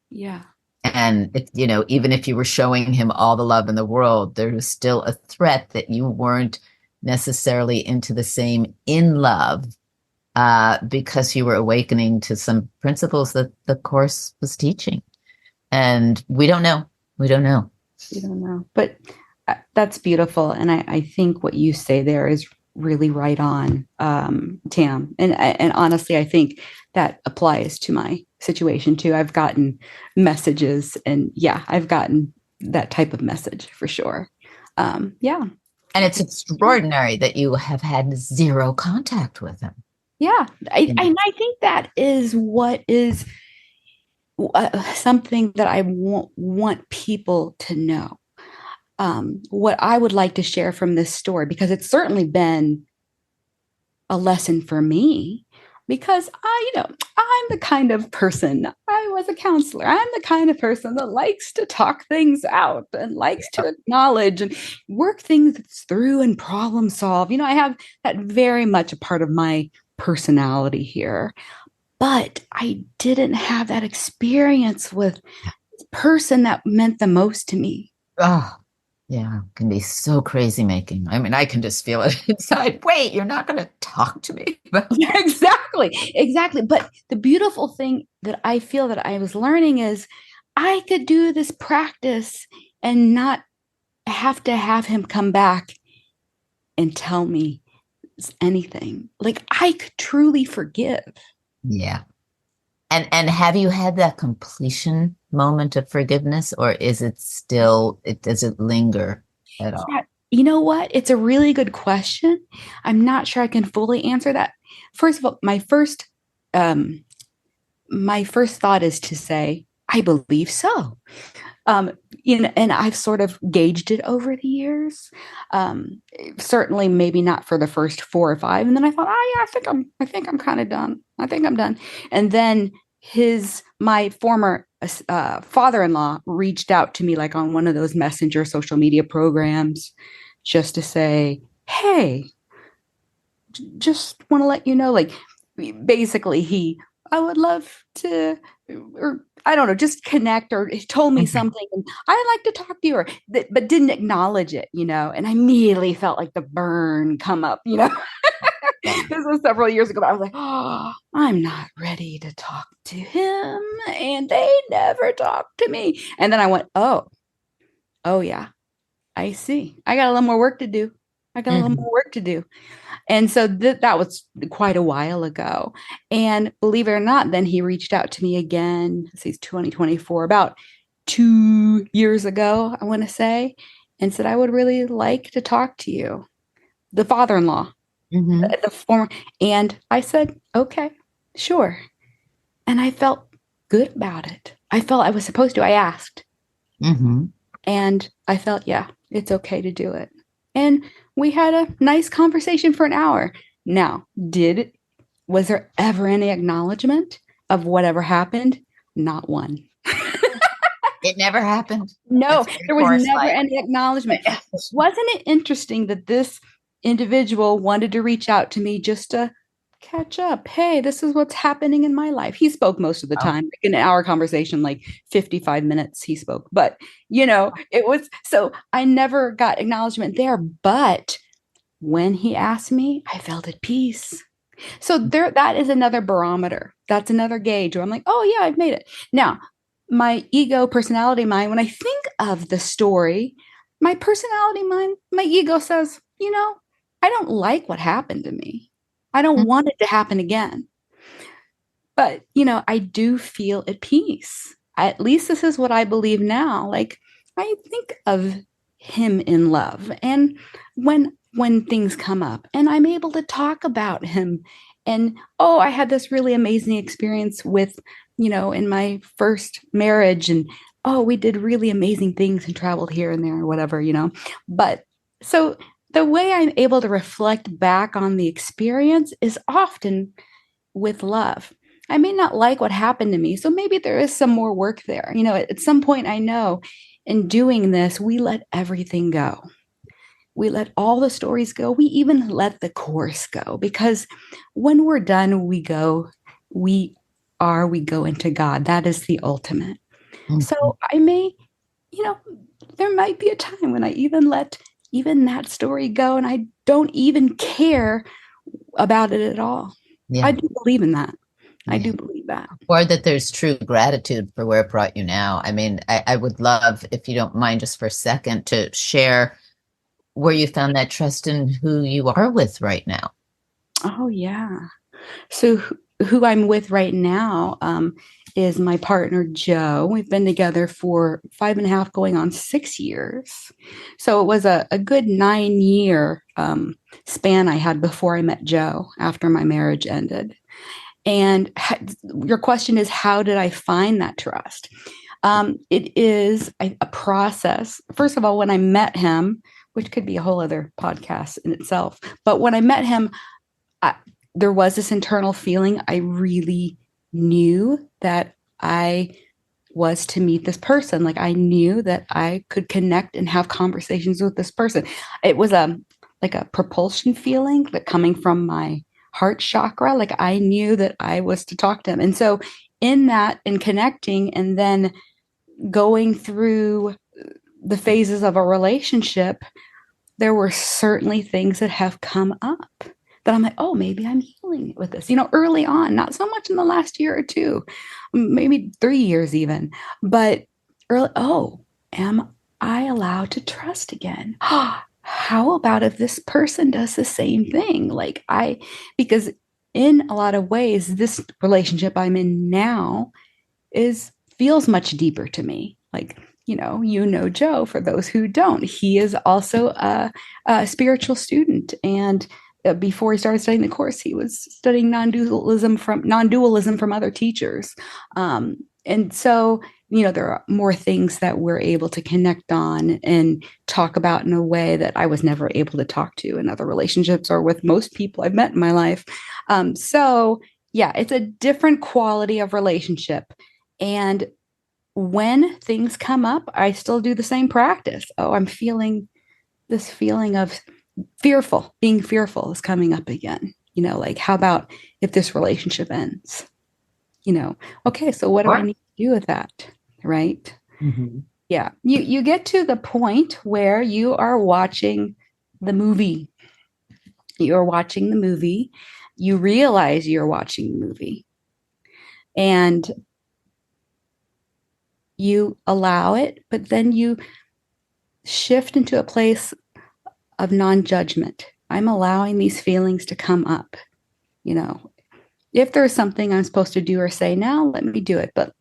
Yeah. And even if you were showing him all the love in the world, there was still a threat that you weren't necessarily into the same in love, because you were awakening to some principles that the course was teaching. And we don't know. We don't know. But that's beautiful. And I think what you say there is really right on, Tam. And honestly, I think that applies to my situation too. I've gotten messages, and I've gotten that type of message for sure. Yeah. And it's extraordinary that you have had zero contact with him. Yeah. I think that is what is something that I want people to know. What I would like to share from this story, because it's certainly been a lesson for me, because I'm the kind of person, I was a counselor. I'm the kind of person that likes to talk things out and likes to acknowledge and work things through and problem solve. I have that very much a part of my personality here. But I didn't have that experience with the person that meant the most to me. Oh, yeah. It can be so crazy making. I mean, I can just feel it inside. Wait, you're not going to talk to me? Yeah, exactly. But the beautiful thing that I feel that I was learning is I could do this practice and not have to have him come back and tell me anything. Like, I could truly forgive. Yeah. And have you had that completion moment of forgiveness, or is it still, does it linger at all? Yeah, you know what? It's a really good question. I'm not sure I can fully answer that. First of all, my first thought is to say, I believe so. And I've sort of gauged it over the years. Certainly, maybe not for the first 4 or 5. And then I thought, oh yeah, I think I'm kind of done. I think I'm done. And then my former father-in-law reached out to me, like on one of those messenger social media programs, just to say, hey, just want to let you know, like, basically I would love to, or I don't know, just connect, or he told me something and I'd like to talk to you, but didn't acknowledge it, and I immediately felt like the burn come up, This was several years ago, but I was like, oh, I'm not ready to talk to him, and they never talked to me. And then I went, oh yeah, I see. I got a little more work to do. And so that was quite a while ago. And believe it or not, then he reached out to me again. It's 2024, about 2 years ago, I want to say, and said, I would really like to talk to you. The father-in-law, the former. And I said, okay, sure. And I felt good about it. I felt I was supposed to. I asked. And I felt, yeah, it's okay to do it. And we had a nice conversation for an hour. Now, was there ever any acknowledgement of whatever happened? Not one. It never happened. No, there was never any acknowledgement. Wasn't it interesting that this individual wanted to reach out to me just to catch up? Hey, this is what's happening in my life. He spoke most of the time, like in our conversation, like 55 minutes he spoke. But, it was, so I never got acknowledgement there. But when he asked me, I felt at peace. So that is another barometer. That's another gauge where I'm like, oh yeah, I've made it. Now, my ego, personality mind, when I think of the story, my personality mind, my ego says, I don't like what happened to me. I don't want it to happen again. But, I do feel at peace. At least this is what I believe now. Like, I think of him in love. And when things come up and I'm able to talk about him, and, I had this really amazing experience with, in my first marriage, and, we did really amazing things and traveled here and there or whatever, But so the way I'm able to reflect back on the experience is often with love. I may not like what happened to me, so maybe there is some more work there. At some point, I know in doing this, we let everything go. We let all the stories go. We even let the course go, because when we're done, we go into God. That is the ultimate. So I may, there might be a time when I even let that story go, and I don't even care about it at all. Yeah. I do believe in that. I do believe that. Or that there's true gratitude for where it brought you now. I mean, I would love, if you don't mind just for a second, to share where you found that trust in who you are with right now. Oh, yeah. So who I'm with right now is my partner, Joe. We've been together for 5.5, going on 6 years. So it was a good 9 year span I had before I met Joe after my marriage ended. And your question is, how did I find that trust? It is a process. First of all, when I met him, which could be a whole other podcast in itself, but when I met him, there was this internal feeling. I really knew that I was to meet this person. Like, I knew that I could connect and have conversations with this person. It was like a propulsion feeling that coming from my heart chakra. Like, I knew that I was to talk to him. And so in that, in connecting and then going through the phases of a relationship, there were certainly things that have come up that I'm like, oh, maybe I'm healing with this, early on, not so much in the last year or two, maybe 3 years even, but early, am I allowed to trust again? How about if this person does the same thing? Because in a lot of ways, this relationship I'm in now feels much deeper to me. Like, Joe, for those who don't, he is also a spiritual student. And before he started studying the course, he was studying non-dualism from other teachers. And so, there are more things that we're able to connect on and talk about in a way that I was never able to talk to in other relationships or with most people I've met in my life. So yeah, it's a different quality of relationship. And when things come up, I still do the same practice. Oh, I'm feeling this feeling of being fearful is coming up again. Like, how about if this relationship ends? Okay, so what do I need to do with that? Right? Mm-hmm. Yeah. You get to the point where you are watching the movie. You're watching the movie. You realize you're watching the movie. And you allow it, but then you shift into a place of non-judgment. I'm allowing these feelings to come up. If there's something I'm supposed to do or say now, let me do it. But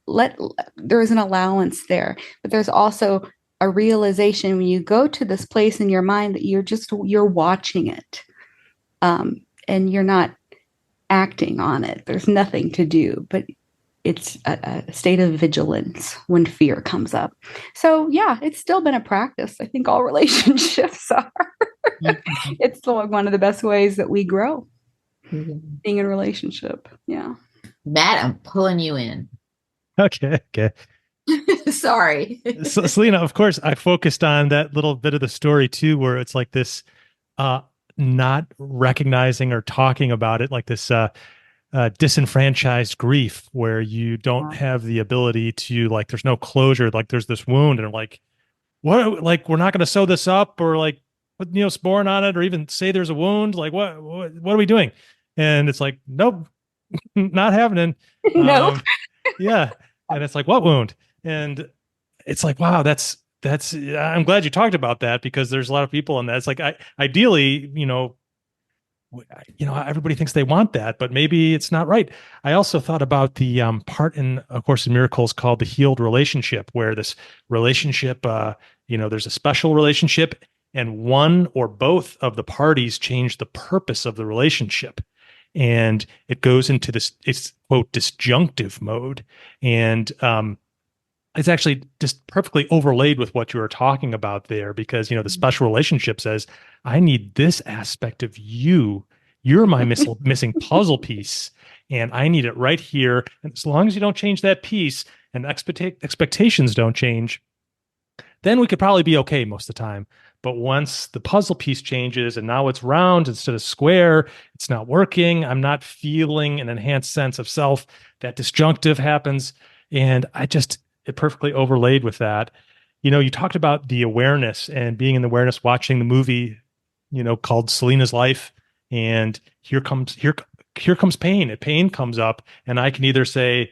there is an allowance there. But there's also a realization when you go to this place in your mind that you're watching it, and you're not acting on it. There's nothing to do, but it's a state of vigilance when fear comes up. So yeah, it's still been a practice. I think all relationships are. It's one of the best ways that we grow. Mm-hmm. Being in a relationship. Yeah. Matt, I'm pulling you in. Okay. Sorry. So, Celina, of course, I focused on that little bit of the story too, where it's like this, not recognizing or talking about it, like this, disenfranchised grief where you don't have the ability to, like, there's no closure, like there's this wound and like, what, like, we're not going to sew this up or like put Neosporin on it or even say there's a wound. Like, what are we doing? And it's like, nope, not happening. Nope. Yeah. And it's like, what wound? And it's like, wow, I'm glad you talked about that, because there's a lot of people in that. It's like, ideally, everybody thinks they want that, but maybe it's not right. I also thought about the part in A Course in Miracles called the healed relationship, where this relationship, there's a special relationship, and one or both of the parties change the purpose of the relationship. And it goes into this, it's quote, disjunctive mode. And it's actually just perfectly overlaid with what you were talking about there, because, the special relationship says, I need this aspect of you. You're my missing puzzle piece, and I need it right here. And as long as you don't change that piece and expectations don't change, then we could probably be okay most of the time. But once the puzzle piece changes and now it's round instead of square, it's not working. I'm not feeling an enhanced sense of self. That disjunctive happens. And it perfectly overlaid with that. You talked about the awareness and being in the awareness, watching the movie, called Celina's Life. And here comes pain. And pain comes up, and I can either say,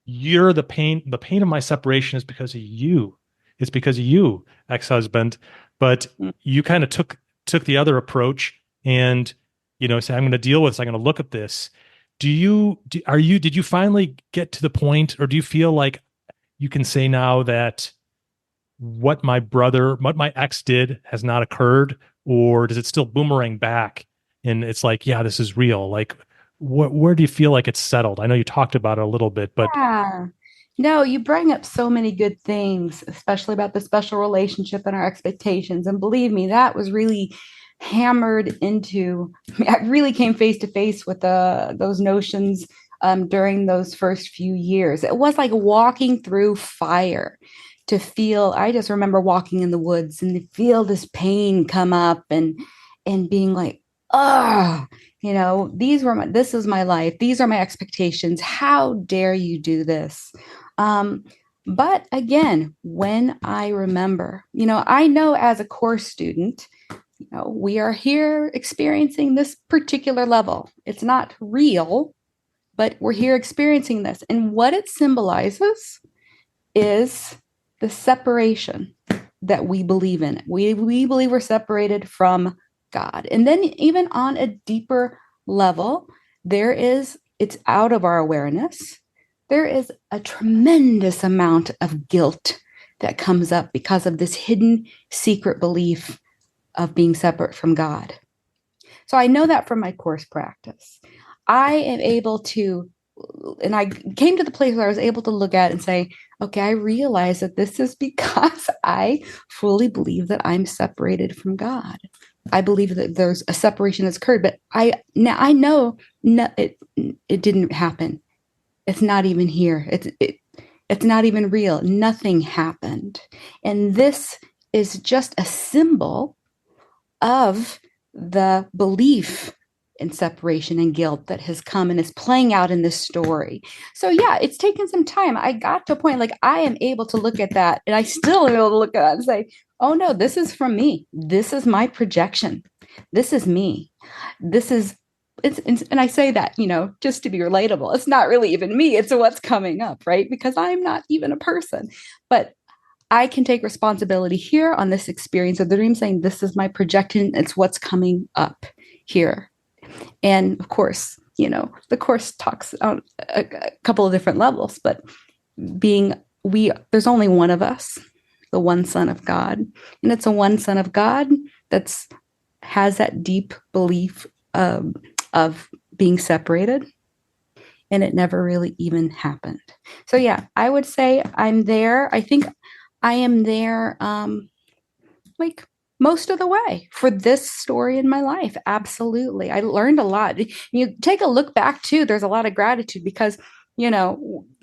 you're the pain of my separation is because of you. It's because of you, ex-husband. But you kind of took the other approach and, say, I'm going to deal with this. I'm going to look at this. did you finally get to the point, or do you feel like you can say now that what my ex did has not occurred, or does it still boomerang back and it's like, yeah, this is real? Like, where do you feel like it's settled? I know you talked about it a little bit, but Yeah. No, you bring up so many good things, especially about the special relationship and our expectations. And believe me, that was really hammered into, I really came face to face with those notions during those first few years. It was like walking through fire to feel, I just remember walking in the woods and to feel this pain come up and being like, oh, this is my life. These are my expectations. How dare you do this? Um, but again, when I remember, I know as a course student, we are here experiencing this particular level. It's not real, but we're here experiencing this. And what it symbolizes is the separation that we believe in. We believe we're separated from God. And then even on a deeper level, it's out of our awareness. There is a tremendous amount of guilt that comes up because of this hidden secret belief of being separate from God. So I know that from my course practice. I am able to, and I came to the place where I was able to look at it and say, okay, I realize that this is because I fully believe that I'm separated from God. I believe that there's a separation that's occurred, but I know it didn't happen. It's not even here. It's not even real. Nothing happened. And this is just a symbol of the belief in separation and guilt that has come and is playing out in this story. So yeah, it's taken some time. I got to a point like I am able to look at that, and I still am able to look at that and say, oh no, this is from me. This is my projection. This is me. And I say that, just to be relatable. It's not really even me. It's what's coming up, right? Because I'm not even a person. But I can take responsibility here on this experience of the dream, saying this is my projection. It's what's coming up here. And of course, the course talks on a couple of different levels, but there's only one of us, the one Son of God. And it's a one Son of God has that deep belief of being separated, and it never really even happened. So yeah, I would say I'm there. I think I am there like most of the way for this story in my life. Absolutely. I learned a lot. You take a look back too, there's a lot of gratitude because,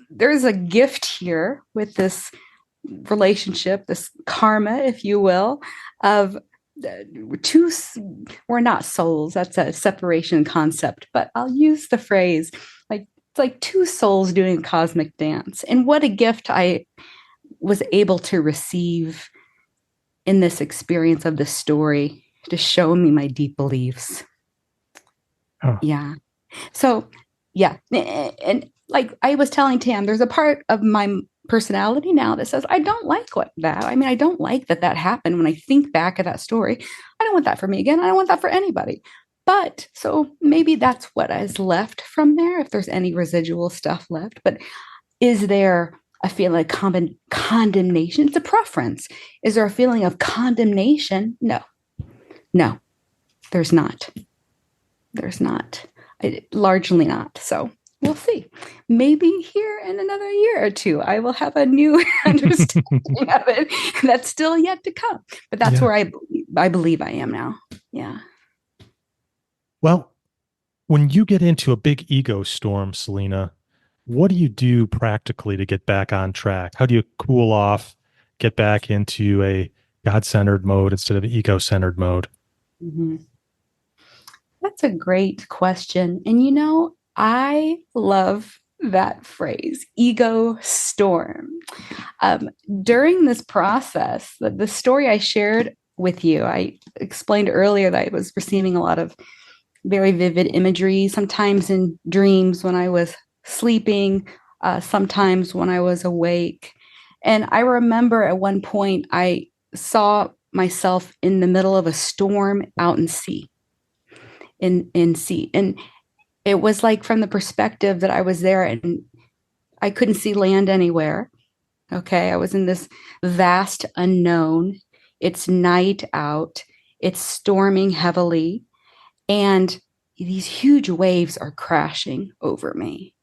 there's a gift here with this relationship, this karma, if you will, of two, we're not souls. That's a separation concept, but I'll use the phrase like it's like two souls doing a cosmic dance. And what a gift I was able to receive in this experience of the story to show me my deep beliefs. Oh. Yeah. So yeah. And like I was telling Tam, there's a part of my personality now that says, I don't like I don't like that happened. When I think back at that story, I don't want that for me again. I don't want that for anybody. But so maybe that's what is left from there, if there's any residual stuff left. But is there a feeling of condemnation? It's a preference. Is there a feeling of condemnation? No, there's not. Largely not. So we'll see. Maybe here in another year or two, I will have a new understanding of it. That's still yet to come. But that's where I believe I am now. Yeah. Well, when you get into a big ego storm, Celina, what do you do practically to get back on track? How do you cool off, get back into a God-centered mode instead of an ego-centered mode? Mm-hmm. That's a great question. And I love that phrase, ego storm. During this process, the story I shared with you, I explained earlier that I was receiving a lot of very vivid imagery, sometimes in dreams when I was sleeping, sometimes when I was awake. And I remember at one point I saw myself in the middle of a storm out in sea. And It was like from the perspective that I was there and I couldn't see land anywhere. Okay. I was in this vast unknown. It's night out. It's storming heavily. And these huge waves are crashing over me.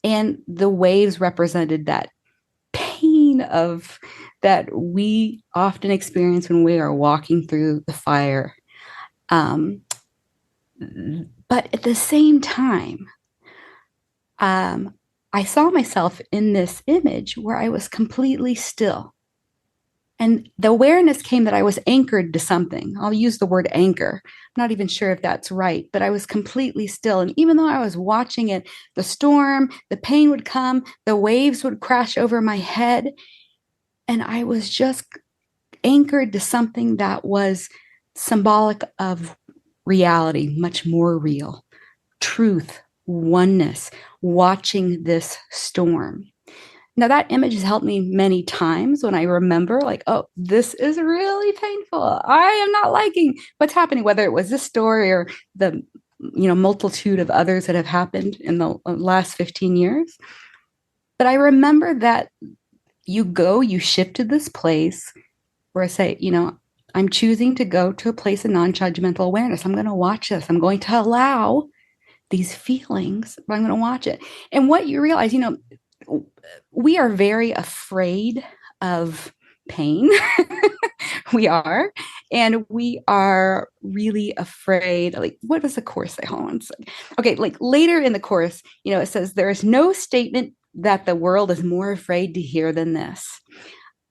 And the waves represented that pain of that we often experience when we are walking through the fire. But at the same time, I saw myself in this image where I was completely still. And the awareness came that I was anchored to something. I'll use the word anchor. I'm not even sure if that's right, but I was completely still. And even though I was watching it, the storm, the pain would come, the waves would crash over my head. And I was just anchored to something that was symbolic of reality, much more real, truth, oneness, watching this storm. Now, that image has helped me many times when I remember, like, oh, this is really painful. I am not liking what's happening, whether it was this story or the multitude of others that have happened in the last 15 years. But I remember that you shift to this place where I say, I'm choosing to go to a place of non-judgmental awareness. I'm going to watch this. I'm going to allow these feelings, but I'm going to watch it. And what you realize, we are very afraid of pain. We are. And we are really afraid. Like, what does the Course say? Hold on a second. Okay, like later in the Course, it says, there is no statement that the world is more afraid to hear than this.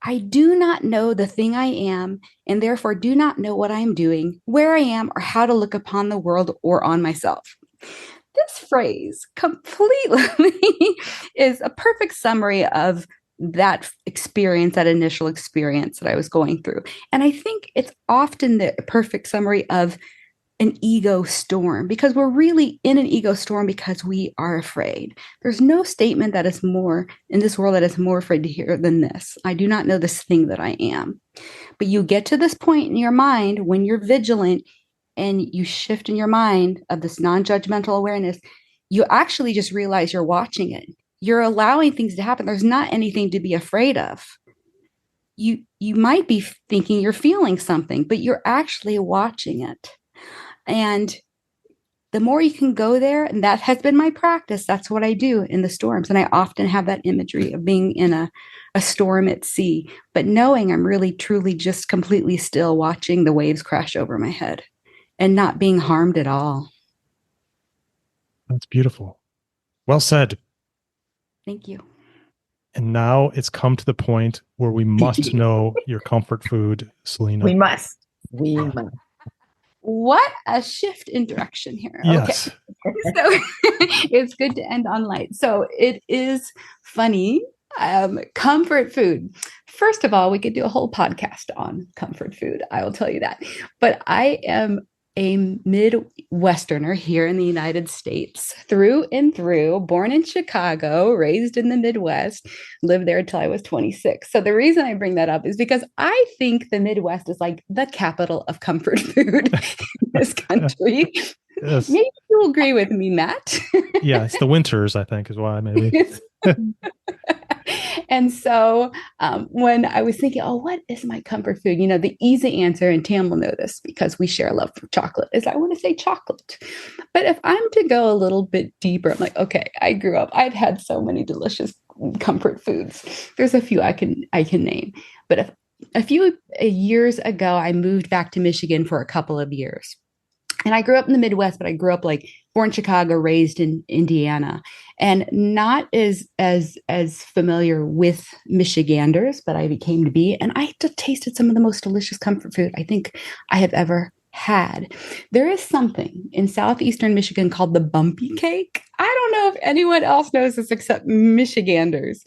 I do not know the thing I am, and therefore do not know what I am doing, where I am, or how to look upon the world or on myself. This phrase completely is a perfect summary of that experience, that initial experience that I was going through. And I think it's often the perfect summary of an ego storm, because we're really in an ego storm because we are afraid. There's no statement that is more in this world that is more afraid to hear than this. I do not know this thing that I am. But you get to this point in your mind when you're vigilant and you shift in your mind of this non-judgmental awareness, you actually just realize you're watching it. You're allowing things to happen. There's not anything to be afraid of. You might be thinking you're feeling something, but you're actually watching it. And the more you can go there, and that has been my practice, that's what I do in the storms. And I often have that imagery of being in a storm at sea, but knowing I'm really, truly just completely still watching the waves crash over my head and not being harmed at all. That's beautiful. Well said. Thank you. And now it's come to the point where we must know your comfort food, Celina. We must. What a shift in direction here. Yes. Okay. So it's good to end on light. So it is funny. Comfort food. First of all, we could do a whole podcast on comfort food. I will tell you that. But I am a Midwesterner here in the United States, through and through, born in Chicago, raised in the Midwest, lived there until I was 26. So the reason I bring that up is because I think the Midwest is like the capital of comfort food in this country. Yes. Maybe you'll agree with me, Matt. Yeah, it's the winters, I think, is why maybe. And so when I was thinking, oh, what is my comfort food? The easy answer, and Tam will know this because we share a love for chocolate, is I want to say chocolate. But if I'm to go a little bit deeper, I'm like, okay, I grew up, I've had so many delicious comfort foods. There's a few I can name. But if a few years ago, I moved back to Michigan for a couple of years. And I grew up in the Midwest, but I grew up like born in Chicago, raised in Indiana, and not as familiar with Michiganders, but I became to be. And I tasted some of the most delicious comfort food I think I have ever had. There is something in southeastern Michigan called the bumpy cake. I don't know if anyone else knows this except Michiganders,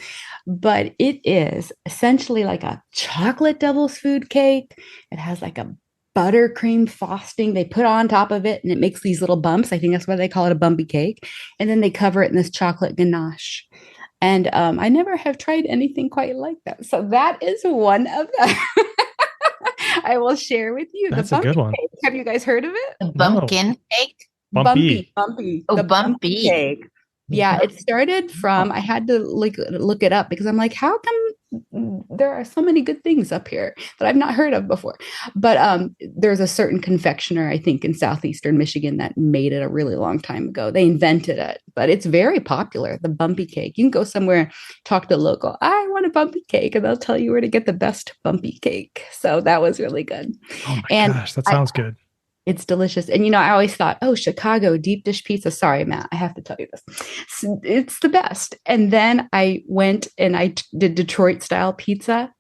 but it is essentially like a chocolate devil's food cake. It has like a buttercream frosting they put on top of it, and it makes these little bumps. I think that's why they call it a bumpy cake. And then they cover it in this chocolate ganache. And I never have tried anything quite like that. So that is one of them. I will share with you. That's a good one. Cake. Have you guys heard of it? The bumpkin cake? Bumpy. Bumpy. Oh, The bumpy. cake. Yeah, it started from, I had to look it up because I'm like, how come there are so many good things up here that I've not heard of before? But there's a certain confectioner, I think, in southeastern Michigan that made it a really long time ago. They invented it, but it's very popular, the bumpy cake. You can go somewhere, talk to a local, I want a bumpy cake, and they'll tell you where to get the best bumpy cake. So that was really good. Oh my gosh, that sounds good. It's delicious. And, I always thought, oh, Chicago deep dish pizza. Sorry, Matt, I have to tell you this. It's the best. And then I went and I did Detroit style pizza.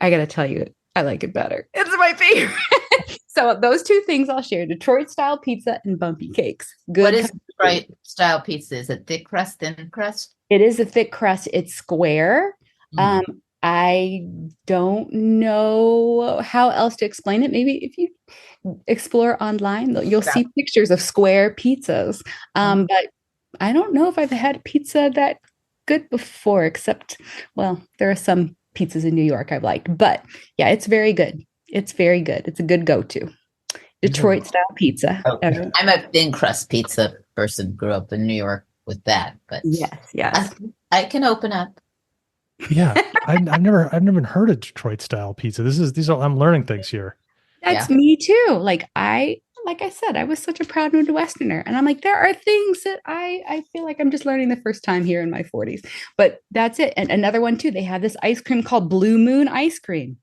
I got to tell you, I like it better. It's my favorite. So those two things I'll share, Detroit style pizza and bumpy cakes. Good. What is Detroit style pizza? Is it thick crust, thin crust? It is a thick crust. It's square. I don't know how else to explain it. Maybe if you explore online, you'll see pictures of square pizzas. But I don't know if I've had pizza that good before, except, well, there are some pizzas in New York I've liked. But yeah, it's very good. It's very good. It's a good go-to. Detroit style pizza. Oh, I'm a thin crust pizza person. Grew up in New York with that. But yes. I can open up. Yeah, I've never heard of Detroit style pizza. I'm learning things here. That's me too. Like I said, I was such a proud Midwesterner, and I'm like, there are things that I feel like I'm just learning the first time here in my 40s. But that's it. And another one too. They have this ice cream called Blue Moon ice cream.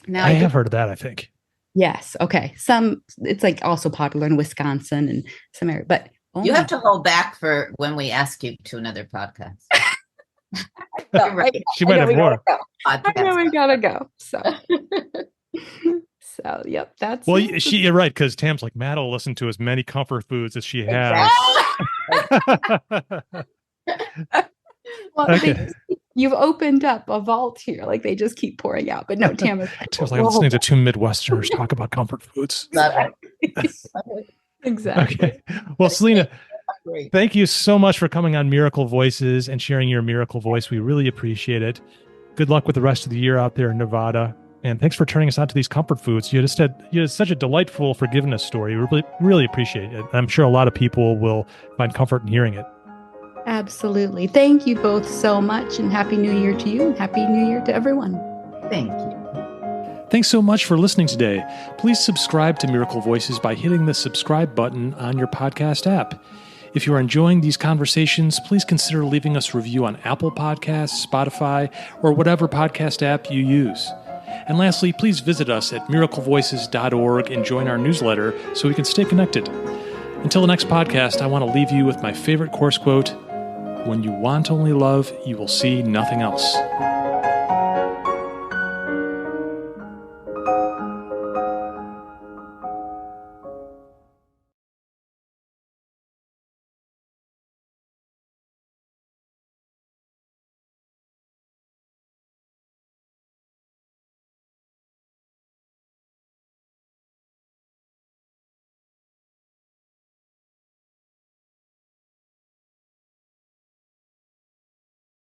Now I have heard of that, I think. Yes. Okay. It's like also popular in Wisconsin and some area, but you have to hold back for when we ask you to another podcast. She might have more. I know we gotta go. So yep, that's well. You're right, because Tam's like, Matt will listen to as many comfort foods as she has. Well, okay. You've opened up a vault here. Like they just keep pouring out. But no, Tam is like listening to two Midwesterners talk about comfort foods. Exactly. Okay. Well, Celina, thank you so much for coming on Miracle Voices and sharing your miracle voice. We really appreciate it. Good luck with the rest of the year out there in Nevada. And thanks for turning us on to these comfort foods. You had such a delightful forgiveness story. We really, really appreciate it. I'm sure a lot of people will find comfort in hearing it. Absolutely. Thank you both so much, and Happy New Year to you, and Happy New Year to everyone. Thank you. Thanks so much for listening today. Please subscribe to Miracle Voices by hitting the subscribe button on your podcast app. If you are enjoying these conversations, please consider leaving us a review on Apple Podcasts, Spotify, or whatever podcast app you use. And lastly, please visit us at miraclevoices.org and join our newsletter so we can stay connected. Until the next podcast, I want to leave you with my favorite course quote: "When you want only love, you will see nothing else."